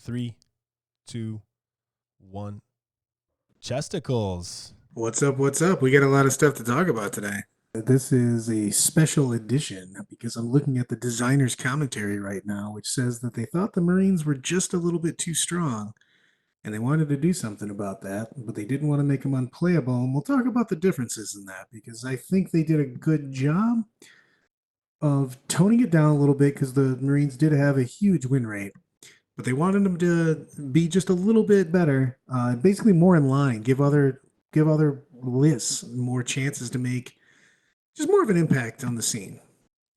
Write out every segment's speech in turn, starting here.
3, 2, 1. Chesticles. What's up? What's up? We got a lot of stuff to talk about today. This is a special edition because I'm looking at the designer's commentary right now, which says that they thought the Marines were just a little bit too strong and they wanted to do something about that, but they didn't want to make them unplayable. And we'll talk about the differences in that because I think they did a good job of toning it down a little bit because the Marines did have a huge win rate. But they wanted them to be just a little bit better, basically more in line, give other lists more chances to make just more of an impact on the scene.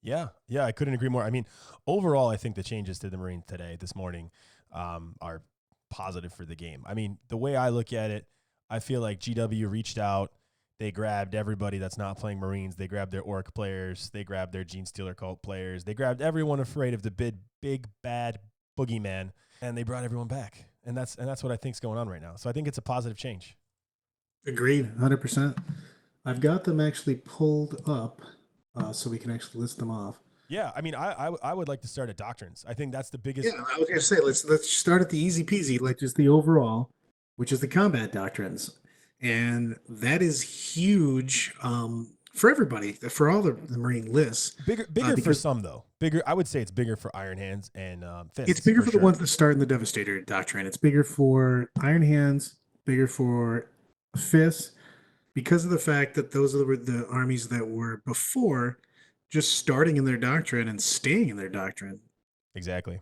Yeah, I couldn't agree more. I mean, overall, I think the changes to the Marines this morning, are positive for the game. I mean, the way I look at it, I feel like GW reached out. They grabbed everybody that's not playing Marines. They grabbed their Orc players. They grabbed their Gene Stealer cult players. They grabbed everyone afraid of the big bad boogeyman, and they brought everyone back. And that's what I think is going on right now. So I think it's a positive change. Agreed, 100%. I've got them actually pulled up so we can actually list them off. Yeah, I mean, I would like to start at doctrines. I think that's the biggest. Yeah, I was gonna say let's start at the easy peasy, like just the overall, which is the combat doctrines, and that is huge for everybody, for all the Marine lists. Bigger for some though. Bigger, I would say it's bigger for Iron Hands and Fists. It's bigger for the ones that start in the Devastator doctrine. It's bigger for Iron Hands, bigger for Fists, because of the fact that those are the armies that were before just starting in their doctrine and staying in their doctrine. Exactly.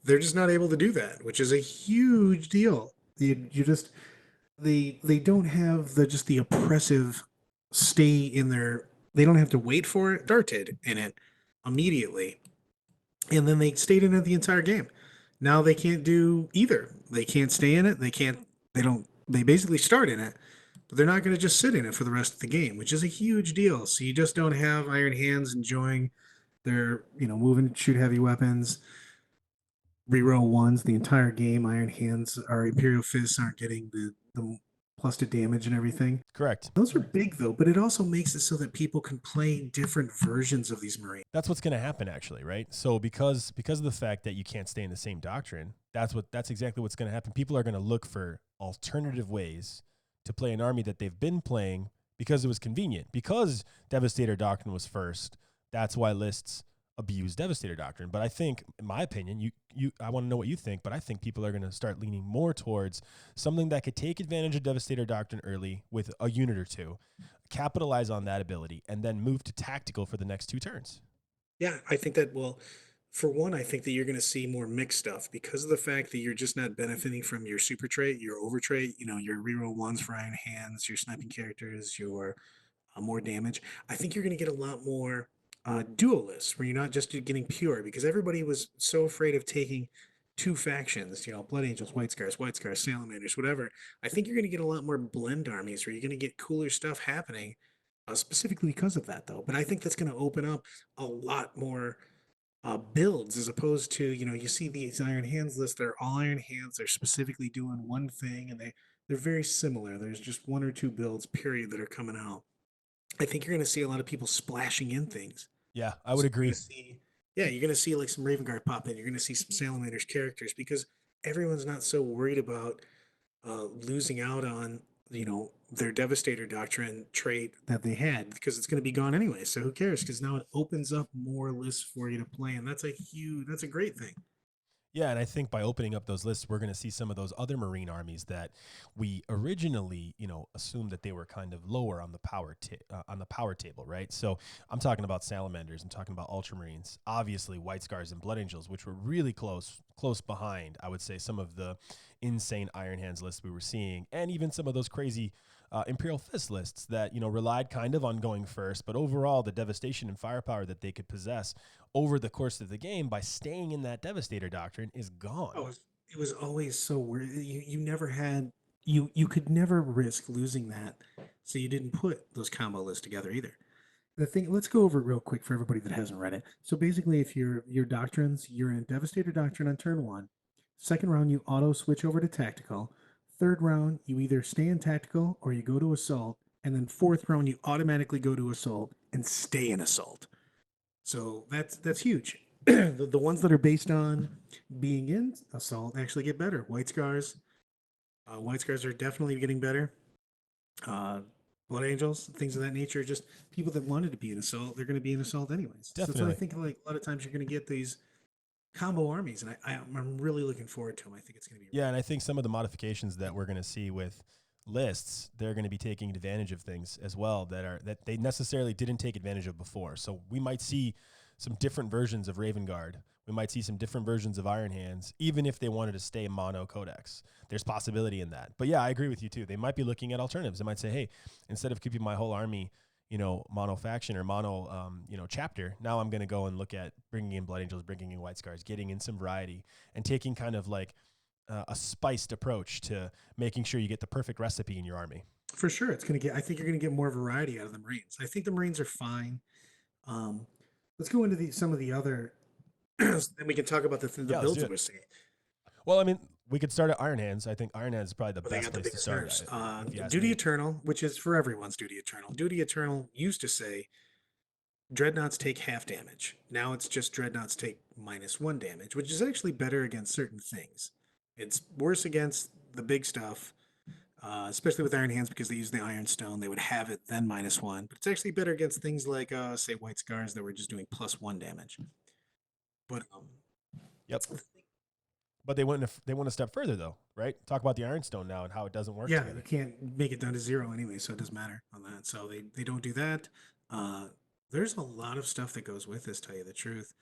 They're just not able to do that, which is a huge deal. They don't have the oppressive stay in their. They don't have to wait for it. Started in it immediately, and then they stayed in it the entire game. Now they can't do either. They can't stay in it. They can't. They don't. They basically start in it, but they're not going to just sit in it for the rest of the game, which is a huge deal. So you just don't have Iron Hands enjoying their, moving, shoot heavy weapons, reroll ones the entire game. Iron Hands or Imperial Fists aren't getting the plus to damage and everything. Correct. Those are big though, but it also makes it so that people can play different versions of these Marines. That's what's going to happen actually, right? So because of the fact that you can't stay in the same doctrine, that's exactly what's going to happen. People are going to look for alternative ways to play an army that they've been playing because it was convenient. Because Devastator Doctrine was first, that's why lists abuse Devastator Doctrine. But I think, in my opinion, I want to know what you think, but I think people are going to start leaning more towards something that could take advantage of Devastator Doctrine early with a unit or two, capitalize on that ability, and then move to tactical for the next 2 turns. Yeah, I think that, well, for one, I think that you're going to see more mixed stuff because of the fact that you're just not benefiting from your super trait, your over trait, your reroll ones for Iron Hands, your sniping characters, your more damage. I think you're going to get a lot more duelists where you're not just getting pure because everybody was so afraid of taking two factions, Blood Angels, White Scars, Salamanders, whatever. I think you're going to get a lot more blend armies where you're going to get cooler stuff happening, specifically because of that, though. But I think that's going to open up a lot more builds as opposed to, you see these Iron Hands lists, they're all Iron Hands, they're specifically doing one thing, and they're very similar. There's just one or two builds, period, that are coming out. I think you're going to see a lot of people splashing in things. Yeah, I would agree. You're going to see like some Raven Guard pop in. You're going to see some Salamanders characters because everyone's not so worried about losing out on their Devastator Doctrine trait that they had because it's going to be gone anyway. So who cares? Because now it opens up more lists for you to play, and that's a great thing. Yeah, and I think by opening up those lists, we're going to see some of those other Marine armies that we originally, assumed that they were kind of lower on the power table, right? So I'm talking about Salamanders, I'm talking about Ultramarines, obviously White Scars and Blood Angels, which were really close behind, I would say, some of the insane Iron Hands lists we were seeing, and even some of those crazy Imperial Fist lists that, relied kind of on going first, but overall the devastation and firepower that they could possess over the course of the game by staying in that Devastator Doctrine is gone. Oh, it was always so weird. You never had you could never risk losing that, so you didn't put those combo lists together either. The thing, let's go over it real quick for everybody that hasn't read it. So basically, if your doctrines, you're in Devastator Doctrine on turn one. Second round, you auto switch over to tactical. Third round, you either stay in tactical or you go to assault. And then fourth round, you automatically go to assault and stay in assault. So that's huge. the ones that are based on being in assault actually get better. White scars are definitely getting better. Uh, Blood angels, things of that nature, just people that wanted to be in assault, they're going to be in assault anyways. So that's why I Definitely. think like a lot of times you're going to get these combo armies, and I'm really looking forward to them. I think it's going to be Yeah, really and I think some of the modifications that we're going to see with lists, they're going to be taking advantage of things as well that they necessarily didn't take advantage of before. So we might see some different versions of Raven Guard. We might see some different versions of Iron Hands, even if they wanted to stay mono codex. There's possibility in that. But yeah, I agree with you too. They might be looking at alternatives. They might say, hey, instead of keeping my whole army, mono faction or mono, chapter, now I'm going to go and look at bringing in Blood Angels, bringing in White Scars, getting in some variety, and taking kind of like a spiced approach to making sure you get the perfect recipe in your army. for sure. It's going to get. I think you're going to get more variety out of the Marines. I think the Marines are fine. Um, let's go into some of the other, and we can talk about the Yeah, let's builds do that it. we're seeing. Well, I mean, we could start at Iron Hands. I think Iron Hands is probably the Well, they best got the place to biggest start, nerfs. if you ask Duty me. Eternal, which is for everyone's Duty Eternal. Duty Eternal used to say dreadnoughts take half damage. Now it's just dreadnoughts take -1 damage, which is actually better against certain things. It's worse against the big stuff, especially with Iron Hands because they use the Iron Stone. They would have it then -1, but it's actually better against things like, say, White Scars that were just doing +1 damage. But Yep. But they went a step further though, right? Talk about the Ironstone now and how it doesn't work yeah, you together. can't make it down to 0 anyway, so it doesn't matter on that. So they don't do that. Uh, there's a lot of stuff that goes with this, tell you the truth.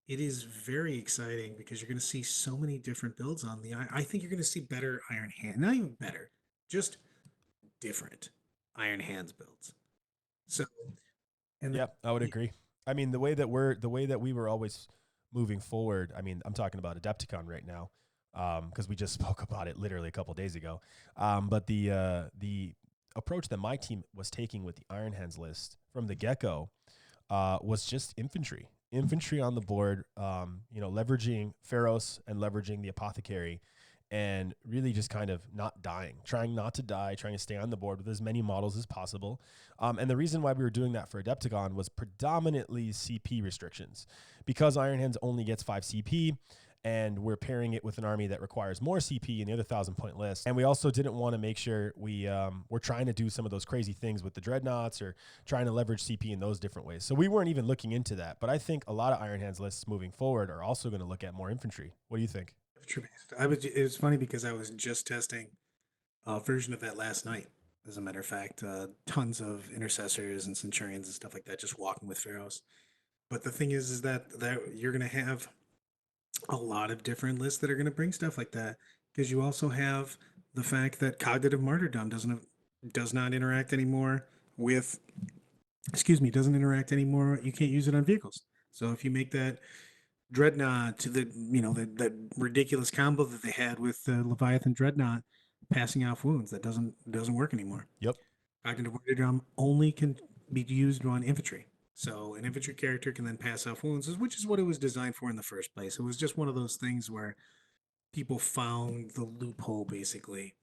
It is very exciting because you're going to see so many different builds on the. I think you're going to see better Iron Hand, not even better, just different Iron Hands builds. So, and Yep, I would agree. I mean, the way that we were always moving forward. I mean, I'm talking about Adepticon right now, because we just spoke about it literally a couple days ago. But the approach that my team was taking with the Iron Hands list from the get go was just infantry on the board. Leveraging Pharaohs and leveraging the Apothecary, and really just kind of not dying, trying not to die, trying to stay on the board with as many models as possible. And the reason why we were doing that for Adepticon was predominantly CP restrictions, because Iron Hands only gets 5 CP. And we're pairing it with an army that requires more CP in the other 1,000-point list. And we also didn't want to make sure we're trying to do some of those crazy things with the dreadnoughts or trying to leverage CP in those different ways. So we weren't even looking into that. But I think a lot of Iron Hands lists moving forward are also going to look at more infantry. What do you think? I was. It was funny because I was just testing a version of that last night. As a matter of fact, tons of intercessors and centurions and stuff like that, just walking with pharaohs. But the thing is that you're going to have a lot of different lists that are going to bring stuff like that because you also have the fact that cognitive martyrdom does not interact anymore with doesn't interact anymore. You can't use it on vehicles. So if you make that dreadnought to the that ridiculous combo that they had with the Leviathan dreadnought passing off wounds, that doesn't work anymore. Yep. Cognitive martyrdom only can be used on infantry. So an infantry character can then pass off wounds, which is what it was designed for in the first place. It was just one of those things where people found the loophole basically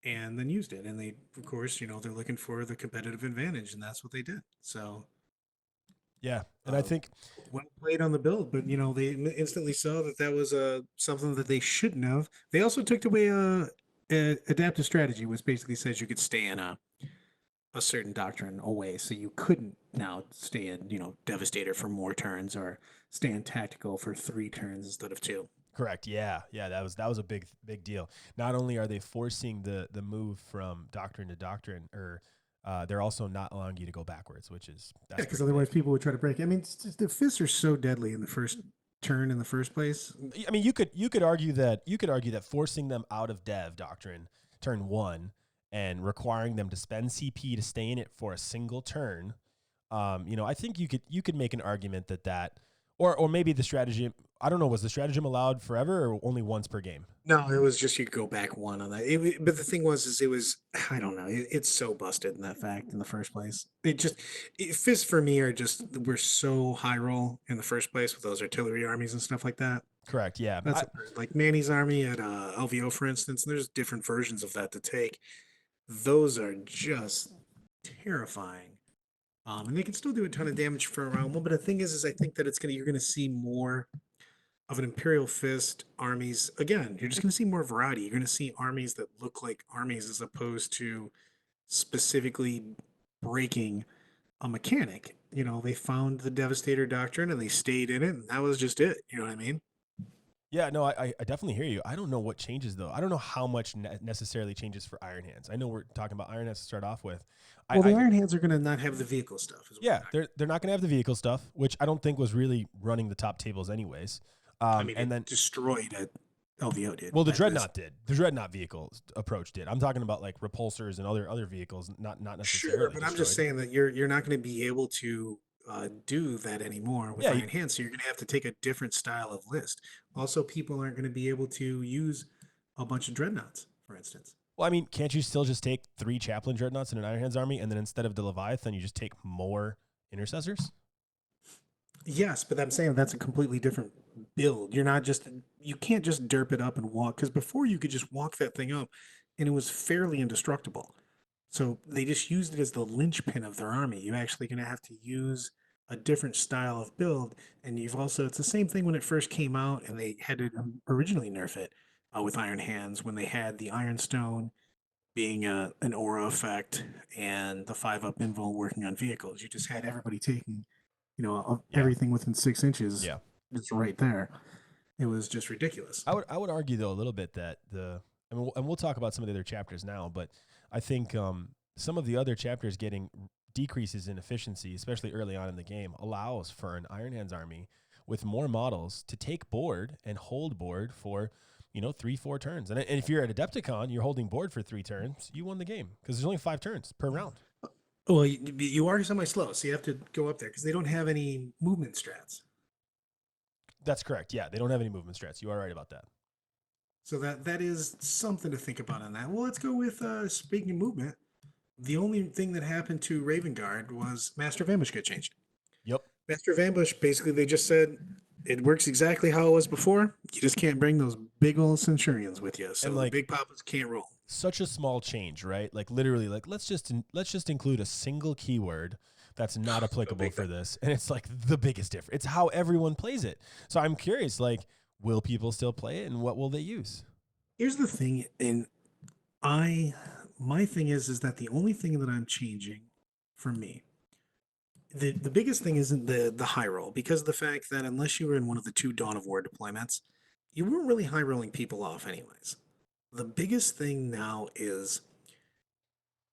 and then used it. And they, of course, they're looking for the competitive advantage, and that's what they did. So Yeah. And I uh, think well played on the build, but they instantly saw that that was something that they shouldn't have. They also took away a adaptive strategy, which basically says you could stay in a certain doctrine away, so you couldn't now stay in Devastator for more turns or stay in Tactical for 3 turns instead of 2. correct. Yeah. Yeah. That was a big deal. Not only are they forcing the move from doctrine to doctrine, or they're also not allowing you to go backwards, which is Yeah, that's because pretty otherwise big. people would try to break it. I mean, the fists are so deadly in the first turn in the first place. I mean, you could argue that forcing them out of Dev doctrine turn one and requiring them to spend CP to stay in it for a single turn. I think you could make an argument that or maybe the stratagem. I don't know. Was the stratagem allowed forever or only once per game? No, it was just you could go back one on that. But the thing is it was I don't know. It's so busted in that fact in the first place. Fists for me are just we're so high roll in the first place with those artillery armies and stuff like that. Correct. Yeah. That's like Manny's army at LVO, for instance. There's different versions of that to take. Those are just terrifying. And they can still do a ton of damage for a round one. But the thing is I think that you're gonna see more of an Imperial Fist armies. Again, you're just gonna see more variety. You're gonna see armies that look like armies as opposed to specifically breaking a mechanic. You know, they found the Devastator Doctrine and they stayed in it, and that was just it. You know what I mean? Yeah, no, I definitely hear you. I don't know what changes though. I don't know how much necessarily changes for Iron Hands. I know we're talking about Iron Hands to start off with. Well, the I Iron Hands are going to not have the vehicle stuff, is what they're Yeah, not. they're not going to have the vehicle stuff, which I don't think was really running the top tables anyways. I mean, And it then destroyed it. LVO did. well, the Like this. Dreadnought did. The Dreadnought vehicle approach did. I'm talking about like repulsors and other vehicles, not Sure, necessarily but I'm just destroyed. saying that you're not going to be able to do that anymore with Yeah, Iron Hands. So you're going to have to take a different style of list. Also, people aren't going to be able to use a bunch of dreadnoughts, for instance. well, I mean, can't you still just take 3 Chaplain Dreadnoughts in an Iron Hands army, and then instead of the Leviathan, you just take more Intercessors? Yes, but I'm saying that's a completely different build. You can't just derp it up and walk because before you could just walk that thing up and it was fairly indestructible. So they just used it as the linchpin of their army. You're actually going to have to use a different style of build. And it's the same thing when it first came out and they had to originally nerf it with Iron Hands when they had the Iron Stone being an aura effect and the 5-up invul working on vehicles. You just had everybody taking Yeah, everything within 6 inches yeah. is right there. It was just ridiculous. I would argue though a little bit that I mean, and we'll talk about some of the other chapters now, but I think some of the other chapters getting decreases in efficiency, especially early on in the game, allows for an Iron Hands army with more models to take board and hold board for 3-4 turns. And if you're at Adepticon, you're holding board for 3 turns, you won the game because there's only 5 turns per round. Well, you are semi-slow, so you have to go up there because they don't have any movement strats. That's correct. Yeah, they don't have any movement strats. You are right about that. So that is something to think about on that. Well, let's go with speaking of movement. The only thing that happened to Raven Guard was Master of Ambush got changed. Yep. Master of Ambush, basically, they just said it works exactly how it was before. You just can't bring those big old Centurions with you, And so the like big papas can't roll. such a small change, right? Like literally, like let's just include a single keyword that's not A applicable big for thing. this, and it's like the biggest difference. It's how everyone plays it. So I'm curious, like, will people still play it, and what will they use? Here's the thing, and I my thing is that the only thing that I'm changing for me, the biggest thing isn't the high roll because of the fact that unless you were in one of the 2 Dawn of War deployments, you weren't really high rolling people off anyways. The biggest thing now is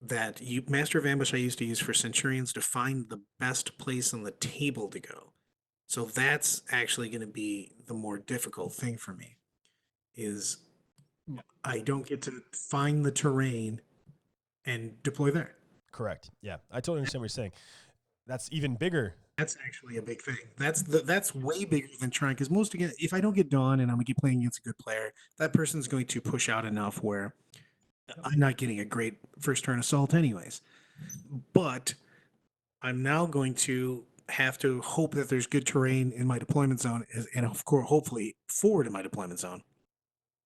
that you Master of Ambush I used to use for Centurions to find the best place on the table to go. So that's actually going to be the more difficult thing for me is I don't get to find the terrain and deploy there. Correct. Yeah, I totally understand what you're saying. That's even bigger. That's actually a big thing. That's way bigger than trying because most again, if I don't get Dawn and I'm gonna keep playing against a good player, that person's going to push out enough where I'm not getting a great first turn assault anyways. But I'm now going to have to hope that there's good terrain in my deployment zone, and of course, hopefully forward in my deployment zone.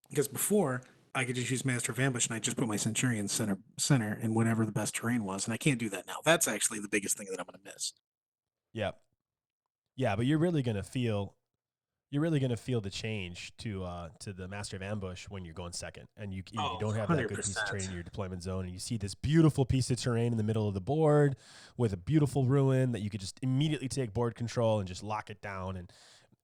Because before I could just use Master of Ambush and I just put my Centurion center in whatever the best terrain was, and I can't do that now. That's actually the biggest thing that I'm going to miss. Yeah, yeah, but you're really gonna feel the change to the Master of Ambush when you're going second, and you Oh, don't have that good piece of terrain 100%. in your deployment zone, and you see this beautiful piece of terrain in the middle of the board with a beautiful ruin that you could just immediately take board control and just lock it down,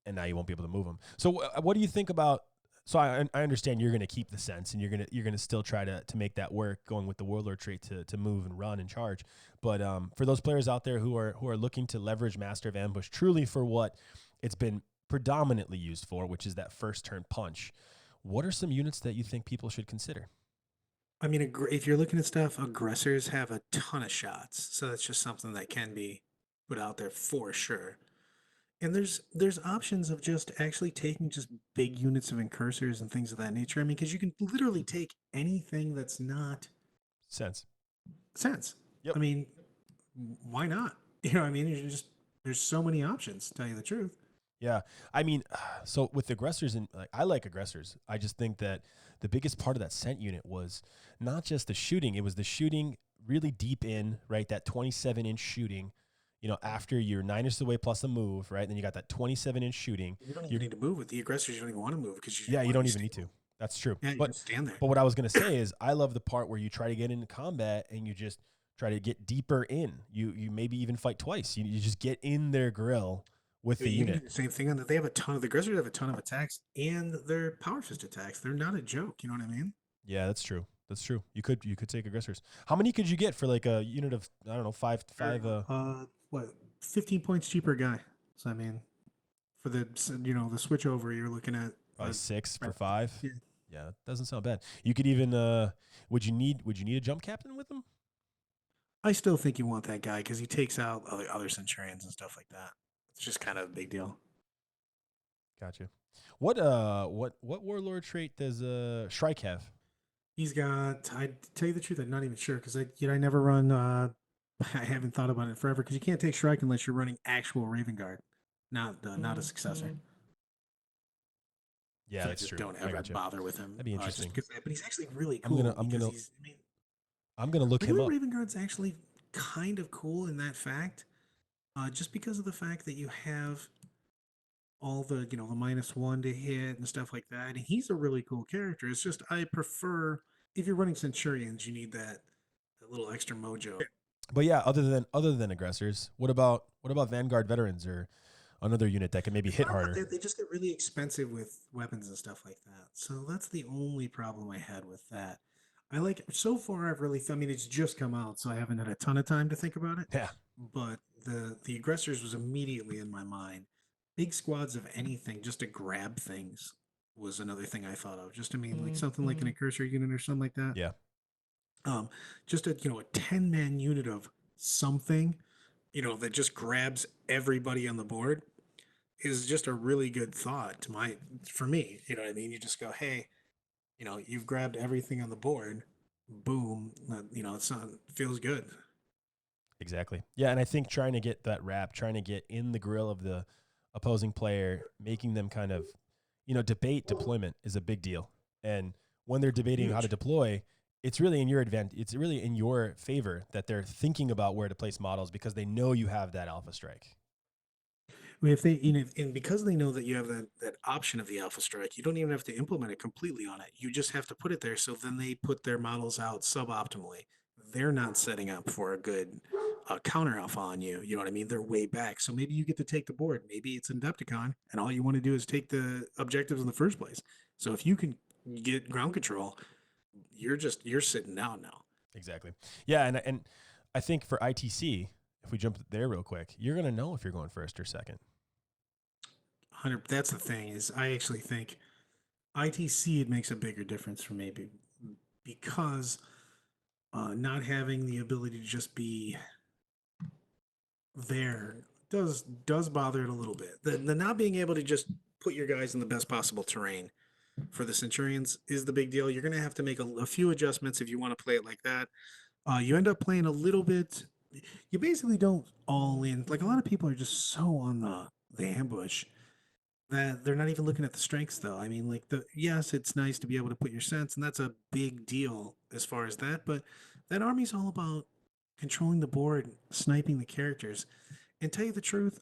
and now you won't be able to move them. So what do you think about? So I understand you're gonna keep the sense, and you're gonna still try to make that work, going with the Warlord trait to move and run and charge. But for those players out there who are looking to leverage Master of Ambush truly for what it's been predominantly used for, which is that first turn punch, what are some units that you think people should consider? I mean, if you're looking at stuff, aggressors have a ton of shots, so that's just something that can be put out there for sure. And there's options of just actually taking just big units of incursors and things of that nature. I mean, because you can literally take anything that's not Sense. sense. Yep. I mean, why not? You know what I mean? There's so many options, to tell you the truth. Yeah. I mean, so with aggressors, and like, I like aggressors. I just think that the biggest part of that scent unit was not just the shooting, it was the shooting really deep in, right? That 27-inch shooting after you're 9 inches away plus a move, right? Then you got that 27-inch shooting. You don't even You're need to move with the aggressors. You don't even want to move because you Yeah, just you want to don't be even need stable. to. That's true. Yeah, you But just stand there. but what I was gonna say is I love the part where you try to get into combat and you just try to get deeper in. You maybe even fight twice. You just get in their grill with the You can do unit. the same thing on that. They have a ton of the aggressors have a ton of attacks and their power fist attacks. They're not a joke. You know what I mean? Yeah, that's true. That's true. You could take aggressors. How many could you get for like a unit of, I don't know, They're five what 15 points cheaper guy. So I mean, for the the switch over, you're looking at probably six for right, five? yeah. Yeah, that doesn't sound bad. You could even would you need a jump captain with them? I still think you want that guy because he takes out other centurions and stuff like that. It's just kind of a big deal. Gotcha. What warlord trait does Shrike have? He's got. I tell you the truth, I'm not even sure because I never run. I haven't thought about it forever because you can't take Shrike unless you're running actual Raven Guard, not a successor. Yeah, So I that's just true. don't I ever gotcha. bother with him. That'd be Just interesting. because, but he's actually really I'm gonna cool I'm because gonna he's. I mean, I'm gonna look him regular up. Raven Guard's actually kind of cool in that fact, just because of the fact that you have all the the -1 to hit and stuff like that. And he's a really cool character. It's just I prefer if you're running Centurions, you need that little extra mojo. But yeah, other than aggressors, what about Vanguard veterans or another unit that can maybe I hit thought about harder? that. They just get really expensive with weapons and stuff like that. So that's the only problem I had with that. I like so far. I've really. I mean, it's just come out, so I haven't had a ton of time to think about it. Yeah, But the aggressors was immediately in my mind. Big squads of anything just to grab things was another thing I thought of. Just I mean, like something like an cursor unit or something like that. yeah, Um, just a 10-man unit of something that just grabs everybody on the board is just a really good thought for me. You know what I mean? You just go, hey, you've grabbed everything on the board. Boom. It's not feels good. exactly. Yeah, and I think trying to get that wrap, trying to get in the grill of the opposing player, making them kind of, debate deployment is a big deal. And when they're debating how to Huge. deploy, it's really in your advantage. It's really in your favor that they're thinking about where to place models because they know you have that alpha strike. If they, and because they know that you have that option of the alpha strike, you don't even have to implement it completely on it. You just have to put it there. So then they put their models out suboptimally. They're not setting up for a good counter alpha on you. You know what I mean? They're way back. So maybe you get to take the board. Maybe it's an Adepticon, and all you want to do is take the objectives in the first place. So if you can get ground control, you're sitting down now. Exactly. Yeah, and I think for ITC, if we jump there real quick, you're gonna know if you're going first or second. 100. That's the thing is, I actually think ITC it makes a bigger difference for me because not having the ability to just be there does bother it a little bit. The not being able to just put your guys in the best possible terrain for the Centurions is the big deal. You're going to have to make a few adjustments if you want to play it like that. You end up playing a little bit. You basically don't all in. Like a lot of people are just so on the ambush that they're not even looking at the strengths though. I mean, like yes, it's nice to be able to put your sense, and that's a big deal as far as that. But that army's all about controlling the board, sniping the characters. And tell you the truth,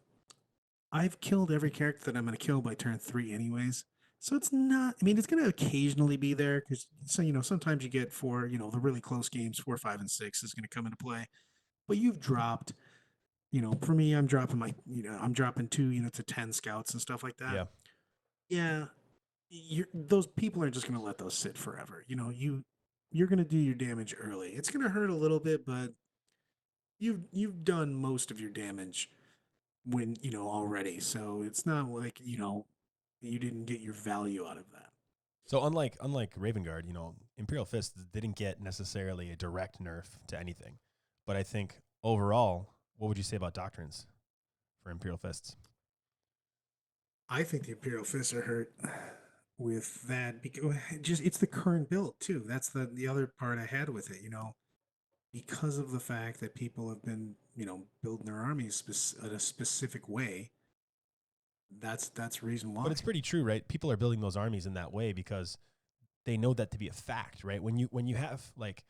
I've killed every character that I'm going to kill by turn 3, anyways. So it's not. I mean, it's going to occasionally be there because sometimes you get the really close games, 4, 5, and 6 is going to come into play. But you've dropped. For me, I'm dropping 2 units of 10 scouts and stuff like that. Yeah, Yeah, those people aren't just going to let those sit forever. You're going to do your damage early. It's going to hurt a little bit, but you've done most of your damage when already. So it's not like you didn't get your value out of that. so unlike Raven Guard, Imperial Fists didn't get necessarily a direct nerf to anything, but I think overall, what would you say about doctrines for Imperial Fists? I think the Imperial Fists are hurt with that because just it's the current build too. That's the other part I had with it. Because of the fact that people have been building their armies in a specific way. That's reason But why. it's pretty true, right? People are building those armies in that way because they know that to be a fact, right? When you have like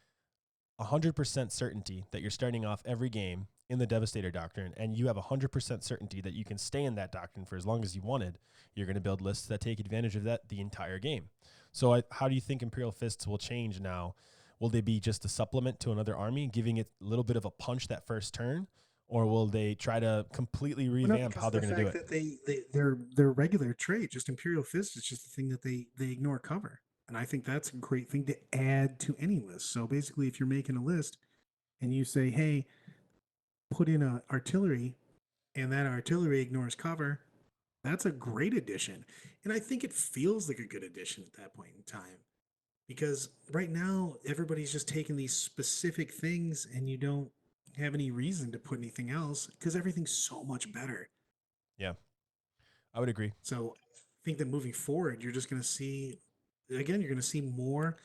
100% certainty that you're starting off every game in the Devastator Doctrine, and you have 100% certainty that you can stay in that doctrine for as long as you wanted, you're going to build lists that take advantage of that the entire game. So how do you think Imperial Fists will change now? Will they be just a supplement to another army, giving it a little bit of a punch that first turn? Or will they try to completely Well, no, revamp because how of they're the going to do fact it? that their regular trait, just Imperial Fist, is just the thing that they ignore cover. And I think that's a great thing to add to any list. So basically, if you're making a list and you say, hey, put in a artillery, and that artillery ignores cover, that's a great addition. And I think it feels like a good addition at that point in time. Because right now, everybody's just taking these specific things and you don't have any reason to put anything else because everything's so much better. Yeah, I would agree. So I think that moving forward, you're just going to see, again, you're going to see more.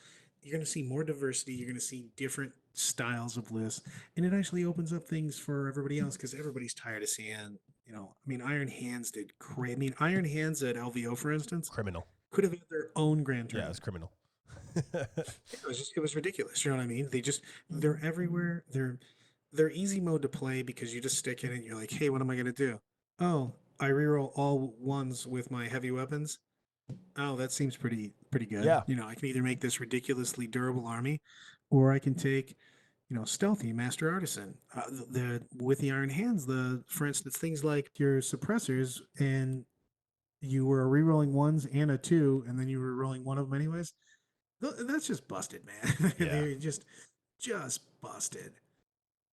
You're going to see more diversity. You're going to see different styles of lists, and it actually opens up things for everybody else because everybody's tired of seeing. I mean, Iron Hands did great. I mean, Iron Hands at LVO, for instance, Criminal. could have had their own grand Yeah, it's tournament. criminal. It was ridiculous. You know what I mean? They're everywhere. They're easy mode to play because you just stick in and you're like, hey, what am I gonna do? Oh, I reroll all ones with my heavy weapons. Oh, that seems pretty good. Yeah, I can either make this ridiculously durable army, or I can take, stealthy master artisan. The with the iron hands, for instance, things like your suppressors, and you were rerolling ones and a two, and then you were rolling one of them anyways. That's just busted, man. yeah. They're just busted.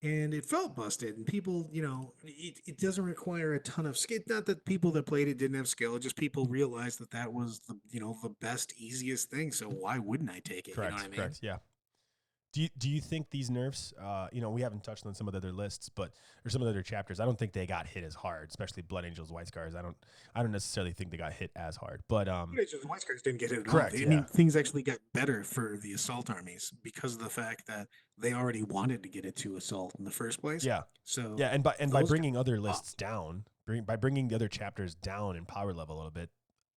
And it felt busted. And people, it doesn't require a ton of skill. Not that people that played it didn't have skill, just people realized that that was the best, easiest thing. So why wouldn't I take it? You know what Correct, I mean? correct. Yeah. Do you think these nerfs, we haven't touched on some of the other lists, or some of the other chapters. I don't think they got hit as hard, especially Blood Angels, White Scars. I don't necessarily think they got hit as hard, but The White Scars didn't get hit at all. correct, I yeah, mean, things actually got better for the assault armies because of the fact that they already wanted to get it to assault in the first place. yeah, So yeah, and by those got bringing other up. lists down, by bringing the other chapters down in power level a little bit,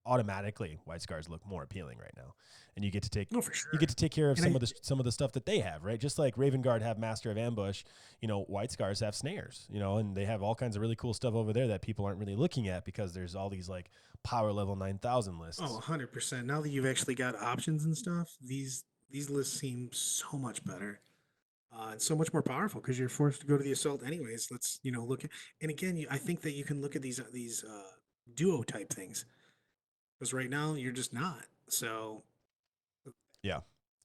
automatically White Scars look more appealing right now, and No, for you get sure. to take care of And I, some of the stuff that they have, right? Just like Raven Guard have Master of Ambush, White Scars have snares, and they have all kinds of really cool stuff over there that people aren't really looking at because there's all these like power level 9,000 Oh, lists. 100%. Now that you've actually got options and stuff, these lists seem so much better. And so much more powerful because you're forced to go to the assault anyways. Let's look at, and again, I think that you can look at these duo type things because right now you're just not. So Yeah,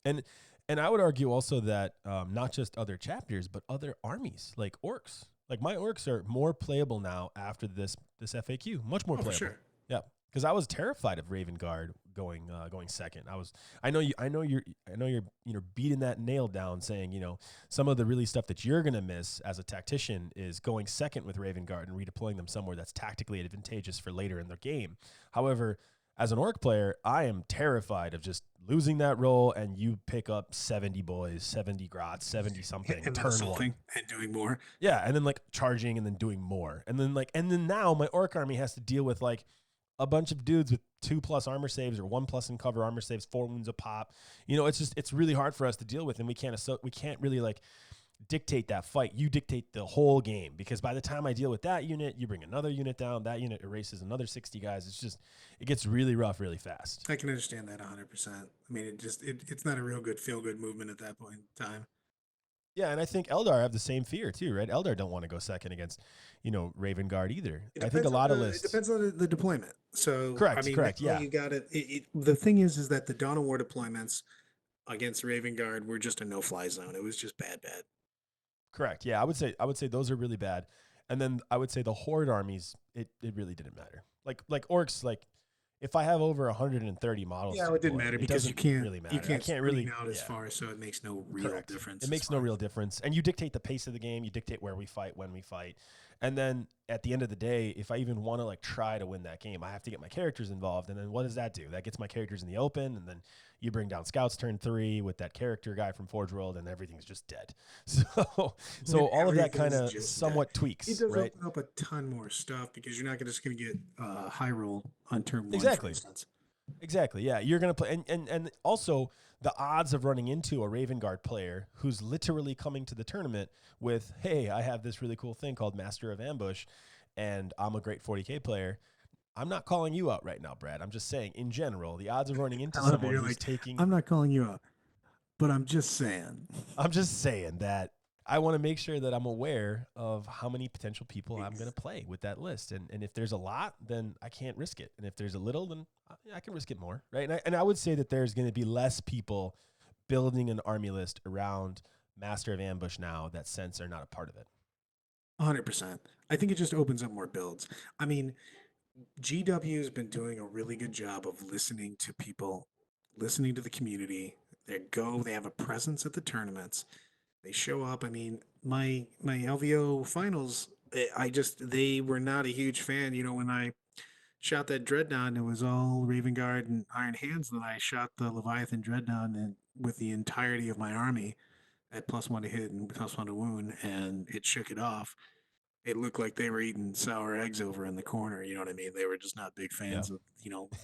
and I would argue also that not just other chapters, but other armies like orcs. Like my orcs are more playable now after this FAQ, much more oh, for playable. sure. Yeah, because I was terrified of Raven Guard going second. I know you're beating that nail down, saying some of the really stuff that you're gonna miss as a tactician is going second with Raven Guard and redeploying them somewhere that's tactically advantageous for later in the game. However, as an orc player, I am terrified of just losing that roll and you pick up 70 boys, 70 grots, 70 something, And then turn assaulting one. and doing more. Yeah, and then like charging and then doing more. And then now my orc army has to deal with like a bunch of dudes with 2+ armor saves or 1+ in cover armor saves, 4 wounds a pop. It's really hard for us to deal with, and we can't really like dictate that fight. You dictate the whole game because by the time I deal with that unit, you bring another unit down. That unit erases another 60 guys. It gets really rough really fast. I can understand that 100%. I mean, it's not a real good feel good movement at that point in time. Yeah, and I think Eldar have the same fear too, right? Eldar don't want to go second against, Raven Guard either. I think a lot of It lists. depends on the deployment. So I Correct, mean, correct, now yeah, you got it. The thing is that the Dawn of War deployments against Raven Guard were just a no fly zone. It was just bad. correct. Yeah, I would say those are really bad, and then I would say the Horde armies, it really didn't matter. Like orcs, like if I have over 130 models Yeah, to well, it didn't deploy, matter it because doesn't really you matter. I can't can't screen really, out as yeah. far, so it makes no real Correct. difference It as makes no far real as difference. And you dictate the pace of the game. You dictate where we fight, when we fight. And then at the end of the day, if I even want to like try to win that game, I have to get my characters involved. And then what does that do? That gets my characters in the open. And then you bring down scouts turn 3 with that character guy from Forge World, and everything's just dead. So when all of that everything kind is of just dead. somewhat It tweaks, does right? open up a ton more stuff because you're not just going to get high roll on turn one, for Exactly. instance. Exactly. Yeah, you're gonna play, and also the odds of running into a Raven Guard player who's literally coming to the tournament with, "Hey, I have this really cool thing called Master of Ambush, and I'm a great 40K player." I'm not calling you out right now, Brad. I'm just saying, in general, the odds of running I into love it. someone You're who's like, taking. I'm not calling you out, but I'm just saying. I'm just saying that I want to make sure that I'm aware of how many potential people I'm going to play with that list. And if there's a lot, then I can't risk it. And if there's a little, then I can risk it more, right? And I would say that there's going to be less people building an army list around Master of Ambush now that sense are not a part of it. 100%. I think it just opens up more builds. I mean, GW has been doing a really good job of listening to people, listening to the community. They have a presence at the tournaments. They show up. I mean, my LVO finals, they were not a huge fan. You know, when I shot that Dreadnought and it was all Raven Guard and Iron Hands, and then I shot the Leviathan Dreadnought and with the entirety of my army at +1 to hit and +1 to wound, and it shook it off. It looked like they were eating sour eggs over in the corner. You know what I mean? They were just not big Yeah. fans of,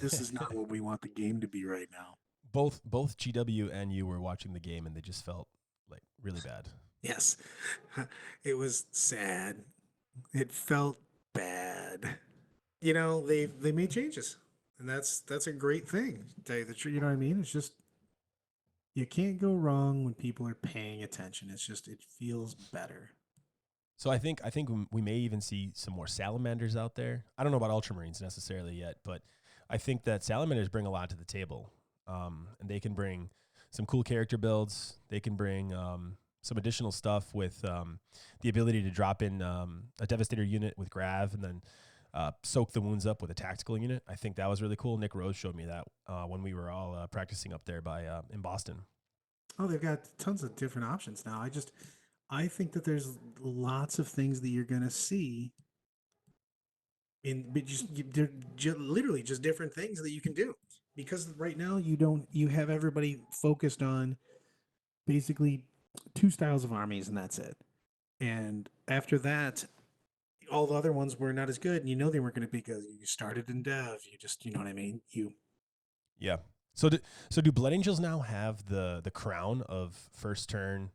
this is not what we want the game to be right now. Both GW and you were watching the game and they just felt like really bad. Yes. It was sad. It felt bad. They made changes. And that's a great thing. To tell you the truth, you know what I mean? It's just you can't go wrong when people are paying attention. It's just it feels better. So I think we may even see some more salamanders out there. I don't know about ultramarines necessarily yet, but I think that salamanders bring a lot to the table, and they can bring some cool character builds. They can bring some additional stuff with the ability to drop in a devastator unit with grav, and then soak the wounds up with a tactical unit. I think that was really cool. Nick Rose showed me that when we were all practicing up there by in Boston. Oh, they've got tons of different options now. I think that there's lots of things that you're gonna see but they're literally just different things that you can do because right now you have everybody focused on basically two styles of armies and that's it. And after that, all the other ones were not as good, and they weren't going to be because you started in dev. You just, you know what I mean. Yeah. So do Blood Angels now have the crown of first turn,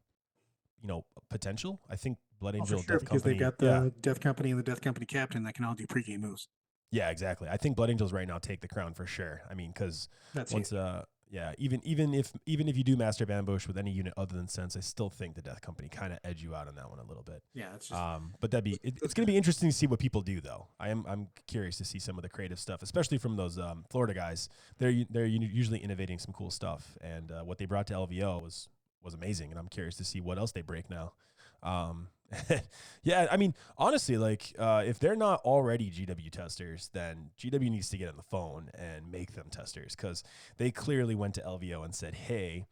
potential? I think Blood Oh, for Angel sure, Death because they've Company. got Yeah. the Death Company and the Death Company captain that can all do pregame moves. Yeah, exactly. I think Blood Angels right now take the crown for sure. I mean, because That's once huge. yeah, even if you do Master of Ambush with any unit other than Sense, I still think the Death Company kind of edge you out on that one a little bit. Yeah, it's just But it's going to be interesting to see what people do though. I'm curious to see some of the creative stuff, especially from those Florida guys. They're usually innovating some cool stuff, and what they brought to LVO was amazing, and I'm curious to see what else they break now. Um, yeah, I mean, honestly, like if they're not already GW testers, then GW needs to get on the phone and make them testers because they clearly went to LVO and said, "Hey,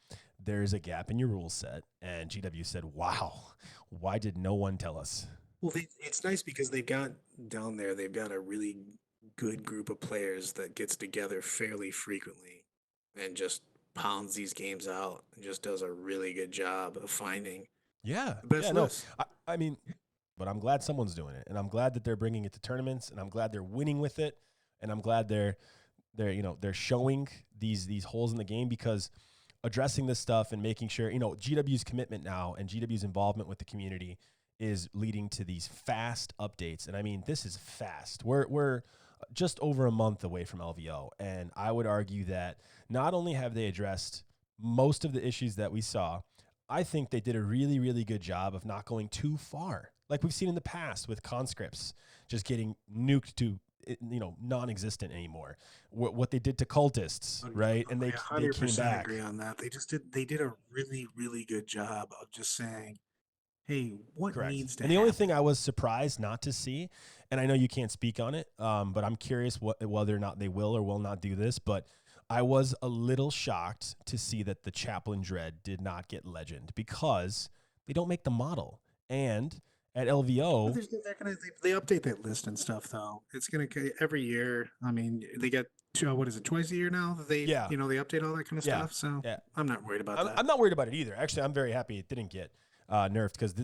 there's a gap in your rule set," and GW said, "Wow, why did no one tell us?" well, it's nice because they've got down there. They've got a really good group of players that gets together fairly frequently and just pounds these games out and just does a really good job of finding Yeah, the yeah, best no, list. I mean, but I'm glad someone's doing it, and I'm glad that they're bringing it to tournaments, and I'm glad they're winning with it, and I'm glad they're showing these holes in the game because addressing this stuff and making sure GW's commitment now and GW's involvement with the community is leading to these fast updates. And I mean, this is fast. We're just over a month away from LVO, and I would argue that not only have they addressed most of the issues that we saw, I think they did a really, really good job of not going too far, like we've seen in the past with conscripts just getting nuked to non-existent anymore. What they did to cultists, right? And I they came 100% back. agree on that. They did a really, really good job of just saying, hey, what Correct. needs to And the only happen? thing I was surprised not to see, and I know you can't speak on it, but I'm curious whether or not they will or will not do this. But I was a little shocked to see that the Chaplain Dread did not get legend because they don't make the model. And at But LVO, they update that list and stuff though. It's gonna every year. I mean, they get what is it, twice a year now that yeah, they update all that kind of yeah, stuff. So yeah. I'm not worried about I'm, that. I'm not worried about it either. Actually, I'm very happy it didn't get nerfed because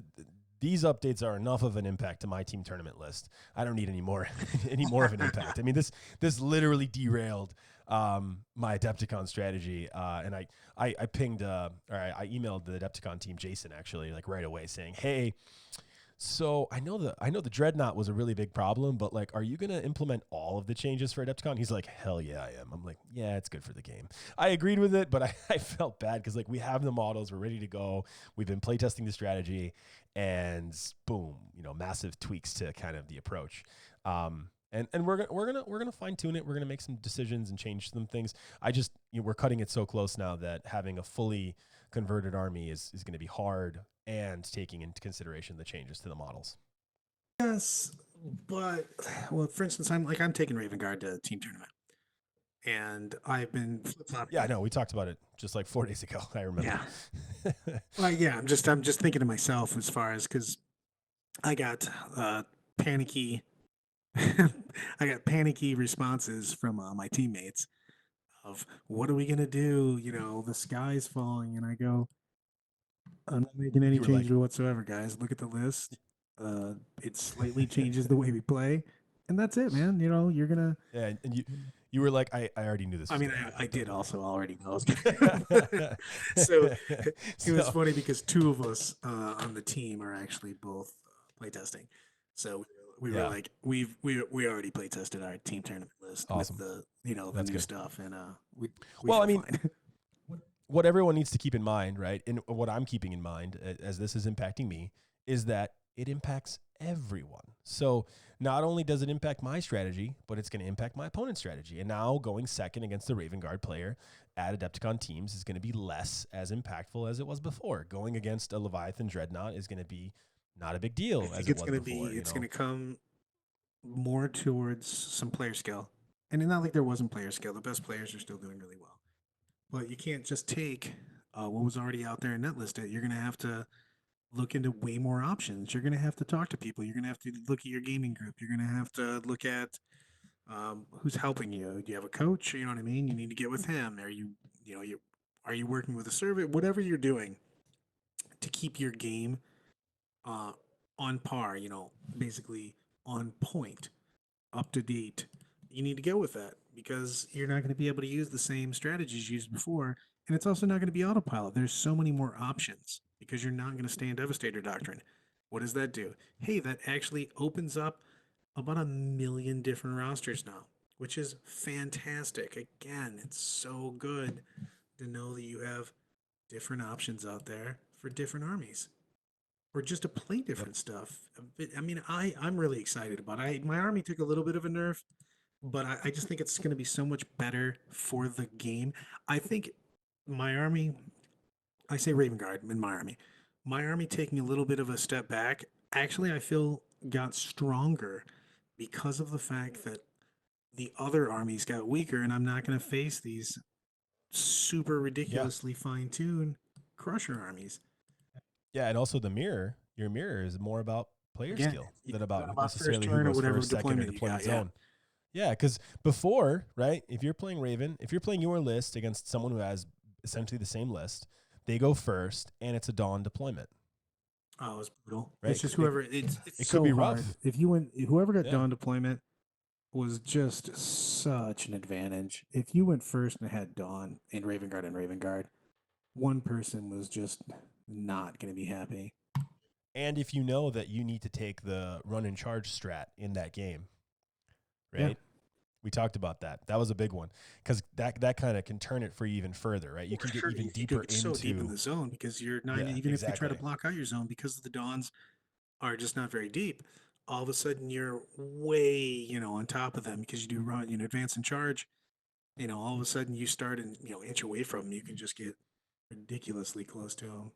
these updates are enough of an impact to my team tournament list. I don't need any more any more of an impact. I mean, this literally derailed my Adepticon strategy. And I pinged or I emailed the Adepticon team, Jason, actually, like right away, saying, hey, so I know the Dreadnought was a really big problem, but like, are you gonna implement all of the changes for Adepticon? He's like, hell yeah, I am. I'm like, yeah, it's good for the game. I agreed with it, but I felt bad because like we have the models, we're ready to go. We've been playtesting the strategy, and boom, massive tweaks to kind of the approach. And we're gonna fine tune it. We're gonna make some decisions and change some things. I just we're cutting it so close now that having a fully converted army is going to be hard, and taking into consideration the changes to the models. Yes, but well, for instance, I'm taking Raven Guard to team tournament, and I've been flip Yeah, I flopping. know. We talked about it just like 4 days ago. I remember. Yeah, well, yeah. I'm just thinking to myself as far as because I got panicky, I got panicky responses from my teammates of what are we gonna do? The sky's falling, and I go, I'm not making any You were changes like, whatsoever, guys. Look at the list. It slightly changes the way we play, and that's it, man. You're gonna. yeah, and you were like, I already knew this I was mean, going to I happen. did also already know. So it was So funny because two of us on the team are actually both playtesting. So we were yeah, like, we already playtested our team tournament list with awesome. the That's new good. stuff, and we Well, I feel mean, fine. what everyone needs to keep in mind, right? And what I'm keeping in mind as this is impacting me is that it impacts everyone. So not only does it impact my strategy, but it's going to impact my opponent's strategy. And now going second against the Raven Guard player at Adepticon teams is going to be less as impactful as it was before. Going against a Leviathan Dreadnought is going to be not a big I deal as think it was it's gonna come more towards some player skill, and it's not like there wasn't player skill. The best players are still doing really well. But you can't just take what was already out there and net list it. You're going to have to look into way more options. You're going to have to talk to people. You're going to have to look at your gaming group. You're going to have to look at who's helping you. Do you have a coach? You know what I mean? You need to get with him. Are you working with a survey? Whatever you're doing to keep your game uh, on par. Basically on point, up to date, you need to go with that because you're not going to be able to use the same strategies used before. And it's also not going to be autopilot. There's so many more options because you're not going to stay in Devastator Doctrine. What does that do? Hey, that actually opens up about a million different rosters now, which is fantastic. Again, it's so good to know that you have different options out there for different armies or just to play yep. different stuff. I mean, I'm really excited about it. My army took a little bit of a nerf, but I just think it's going to be so much better for the game. I think my army, I say Raven Guard in my army taking a little bit of a step back, actually, I feel got stronger because of the fact that the other armies got weaker, and I'm not going to face these super Yeah. ridiculously fine tuned Crusher armies. Yeah. And also your mirror is more about player Again, skill yeah, than it's not about about first necessarily who turn or goes whatever first, second, or deployment you deployment got. Yeah. zone. Yeah, because before, right, if you're playing Raven, if you're playing your list against someone who has essentially the same list, they go first, and it's a dawn deployment, Oh, it's brutal. It's right? just whoever. It's It could so be hard. rough. If you went, whoever got Yeah. dawn deployment was just such an advantage. If you went first and had dawn in Raven Guard, one person was just not going to be happy. And if you know that you need to take the run and charge strat in that game, Yeah, right? We talked about that. That was a big one because that kind of can turn it for you even further, right? You for can get sure. even You could deeper get so deep in into, the zone because you're not yeah, even if they try to exactly. block out your zone because the dawns are just not very deep. All of a sudden, you're way on top of them because you do run advance and charge. All of a sudden you start and inch away from them. You can just get ridiculously close to them.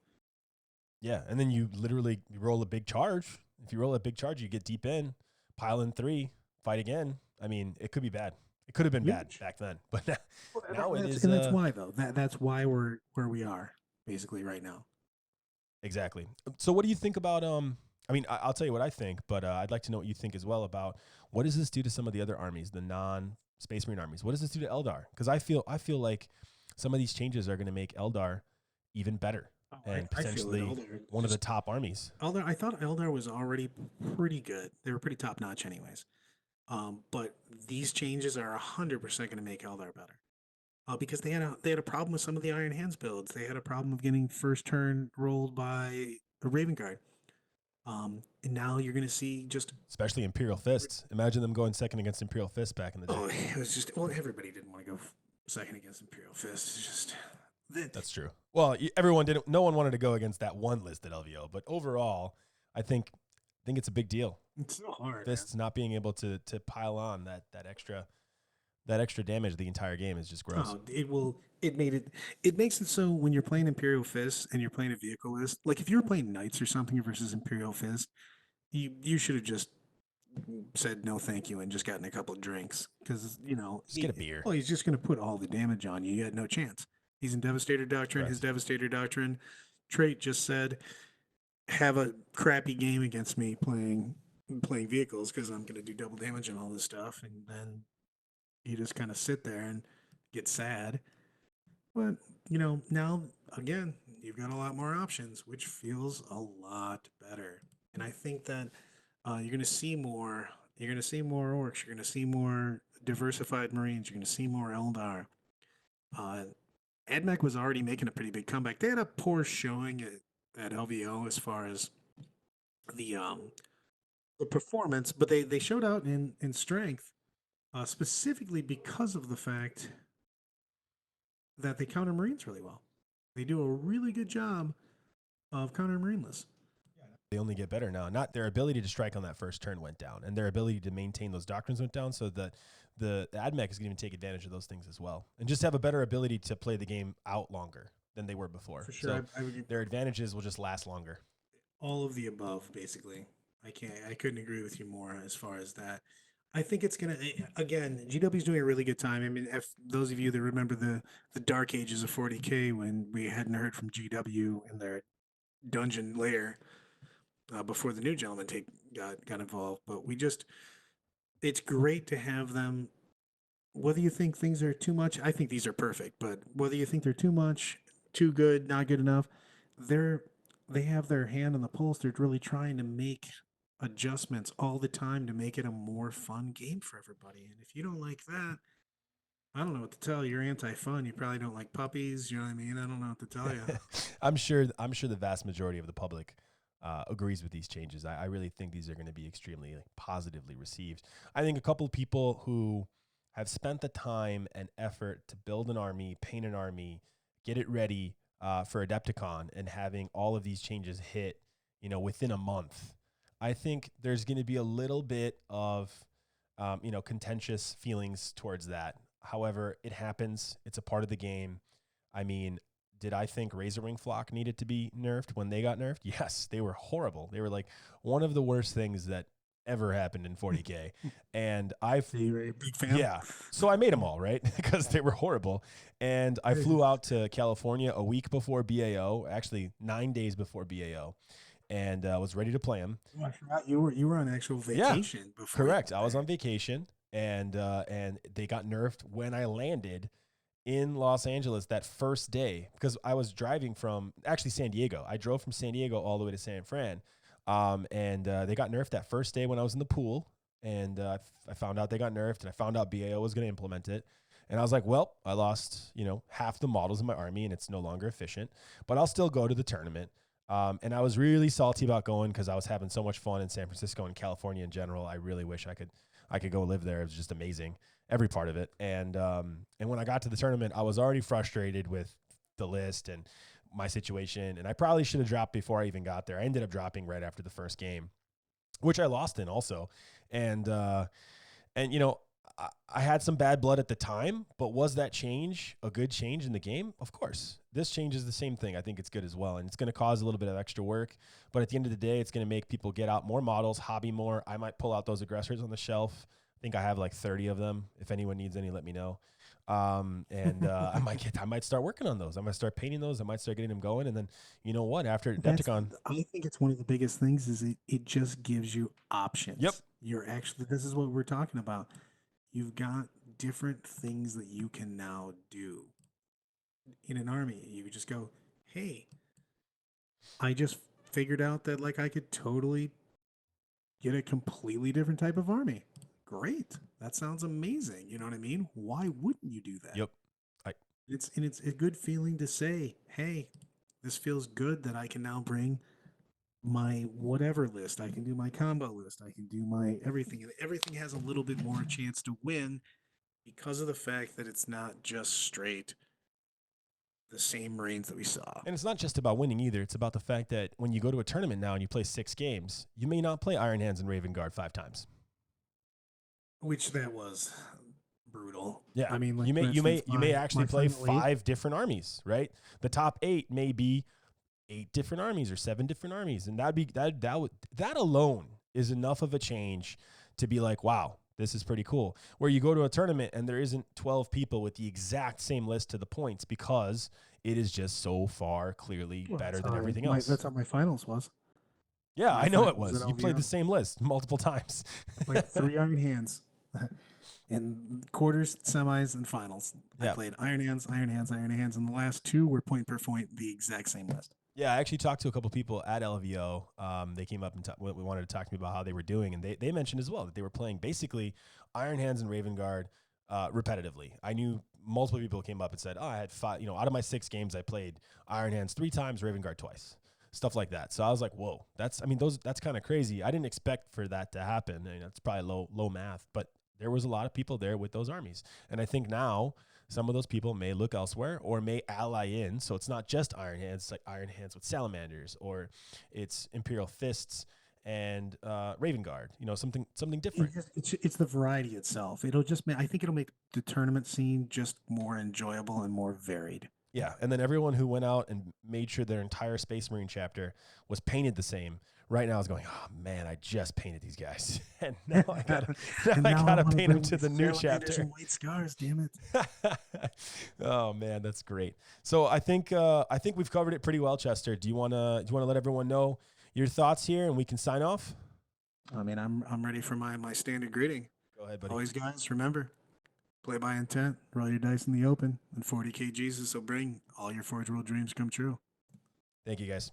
Yeah, and then you literally roll a big charge. If you roll a big charge, you get deep in, pile in three, fight again. I mean, it could be bad. It could have been bad Huge. back then, but Well, now it is. that's why though. That's why we're where we are basically right now. Exactly. So, what do you think about? I mean, I'll tell you what I think, but I'd like to know what you think as well about what does this do to some of the other armies, the non-Space Marine armies? What does this do to Eldar? Because I feel like some of these changes are going to make Eldar even better. Oh, and I feel that potentially Eldar one of the just top armies. Eldar. I thought Eldar was already pretty good. They were pretty top notch, anyways. But these changes are 100% going to make Eldar better. Because they had a problem with some of the Iron Hands builds. They had a problem of getting first turn rolled by a Raven Guard. And now you're going to see just Especially Imperial Fists. Imagine them going second against Imperial Fists back in the day. oh, it was just well, everybody didn't want to go second against Imperial Fist. It's just that That's true. Well, everyone didn't. No one wanted to go against that one list at LVO, but overall, I think it's a big deal. it's so hard, man. Fists not being able to pile on that extra damage the entire game is just gross. Oh, it will. It made it. It makes it so when you're playing Imperial Fist and you're playing a vehicle list, like if you were playing Knights or something versus Imperial Fist, you should have just said no thank you and just gotten a couple of drinks because Just get a beer. he's just going to put all the damage on you. You had no chance. He's in Devastator Doctrine. His Correct. Devastator Doctrine trait just said have a crappy game against me playing vehicles because I'm going to do double damage and all this stuff, and then you just kind of sit there and get sad. But now again, you've got a lot more options, which feels a lot better. And I think that you're going to see more. You're going to see more orcs. You're going to see more diversified marines. You're going to see more Eldar. Uh, AdMech was already making a pretty big comeback. They had a poor showing at LVO as far as the um, the performance, but they showed out in strength, specifically because of the fact that they counter marines really well. They do a really good job of counter marineless. They only get better now. Not their ability to strike on that first turn went down, and their ability to maintain those doctrines went down. So that the AdMech is going to even take advantage of those things as well, and just have a better ability to play the game out longer than they were before. For sure, So I would their advantages will just last longer. all of the above, basically. I couldn't agree with you more as far as that. I think it's gonna again. GW's doing a really good time. I mean, if those of you that remember the dark ages of 40K when we hadn't heard from GW in their dungeon lair before the new gentleman take got involved, but we just it's great to have them. Whether you think things are too much, I think these are perfect. But whether you think they're too much, too good, not good enough, they're they have their hand on the pulse. They're really trying to make adjustments all the time to make it a more fun game for everybody. And if you don't like that, I don't know what to tell you. You're anti-fun. You probably don't like puppies. You know what I mean? I don't know what to tell you. I'm sure the vast majority of the public agrees with these changes. I really think these are going to be extremely positively received. I think a couple of people who have spent the time and effort to build an army, paint an army, get it ready for Adepticon, and having all of these changes hit, within a month. I think there's going to be a little bit of, contentious feelings towards that. However, it happens. It's a part of the game. I mean, did I think Razorwing Flock needed to be nerfed when they got nerfed? Yes, they were horrible. They were like one of the worst things that ever happened in 40K. And So you're a big fan? yeah. So I made them all, right? Because they were horrible. And I flew out to California a week before BAO, actually 9 days before BAO, and was ready to play them. Oh, I forgot you were on actual Yeah, vacation before you correct. went I was there. on vacation, and they got nerfed when I landed in Los Angeles that first day because I was driving from actually San Diego. I drove from San Diego all the way to San Fran, and they got nerfed that first day when I was in the pool, and I found out they got nerfed, and I found out BAO was going to implement it. And I was like, well, I lost, half the models in my army, and it's no longer efficient, but I'll still go to the tournament. And I was really salty about going because I was having so much fun in San Francisco and California in general. I really wish I could go live there. It was just amazing, every part of it. And when I got to the tournament, I was already frustrated with the list and my situation. And I probably should have dropped before I even got there. I ended up dropping right after the first game, which I lost in also. And I had some bad blood at the time, but was that change a good change in the game? Of course. This change is the same thing. I think it's good as well. And it's going to cause a little bit of extra work. But at the end of the day, it's going to make people get out more models, hobby more. I might pull out those aggressors on the shelf. I think I have like 30 of them. If anyone needs any, let me know. I might start working on those. I might start painting those. I might start getting them going. And then, you know what? After That's Adepticon, I think it's one of the biggest things is it just gives you yep, options. You're actually this is what we're talking about. You've got different things that you can now do in an army. You just go, hey, I just figured out that like I could totally get a completely different type of army. Great. That sounds amazing. You know what I mean? Why wouldn't you do that? Yep. I It's a good feeling to say, "Hey, this feels good that I can now bring my whatever list. I can do my combo list. I can do my everything, and everything has a little bit more chance to win because of the fact that it's not just straight the same Marines that we saw." And it's not just about winning either. It's about the fact that when you go to a tournament now and you play 6 games, you may not play Iron Hands and Raven Guard 5 times. Which that was brutal. Yeah, I mean, like you for may you instance, may you may my actually play final eight, 5 different armies, right? The top 8 may be 8 different armies or 7 different armies, and that alone is enough of a change to be like, wow, this is pretty cool. Where you go to a tournament and there isn't 12 people with the exact same list to the points because it is just so far clearly well, better than everything else. that's how my finals was. Yeah, My I know it finals at was. You played the LVO. same list multiple times. I played 3 Iron Hands in quarters, semis, and finals. I Yeah. played Iron Hands, Iron Hands, Iron Hands, and the last 2 were point per point, the exact same list. Yeah, I actually talked to a couple people at LVO. They came up and wanted to talk to me about how they were doing, and they mentioned as well that they were playing basically Iron Hands and Raven Guard repetitively. I knew multiple people came up and said, "Oh, I had 5. Out of my 6 games, I played Iron Hands 3 times, Raven Guard twice." Stuff like that. So I was like, "Whoa, that's kind of crazy." I didn't expect for that to happen. It's probably low math, but there was a lot of people there with those armies, and I think now some of those people may look elsewhere or may ally in. So it's not just Iron Hands, it's like Iron Hands with Salamanders, or it's Imperial Fists and Raven Guard. Something different. It's the variety itself. I think it'll make the tournament scene just more enjoyable and more varied. Yeah, and then everyone who went out and made sure their entire Space Marine chapter was painted the same. Right now, is going. Oh man, I just painted these guys, and now I gotta, And now I want to paint them bring to the these new salamanders chapter. and white scars. Damn it! Oh man, that's great. So I think we've covered it pretty well, Chester. Do you wanna let everyone know your thoughts here, and we can sign off? I mean, I'm ready for my standard greeting. Go ahead, buddy. Always, guys, remember, play by intent, roll your dice in the open, and 40K Jesus will bring all your Forge World dreams come true. Thank you, guys.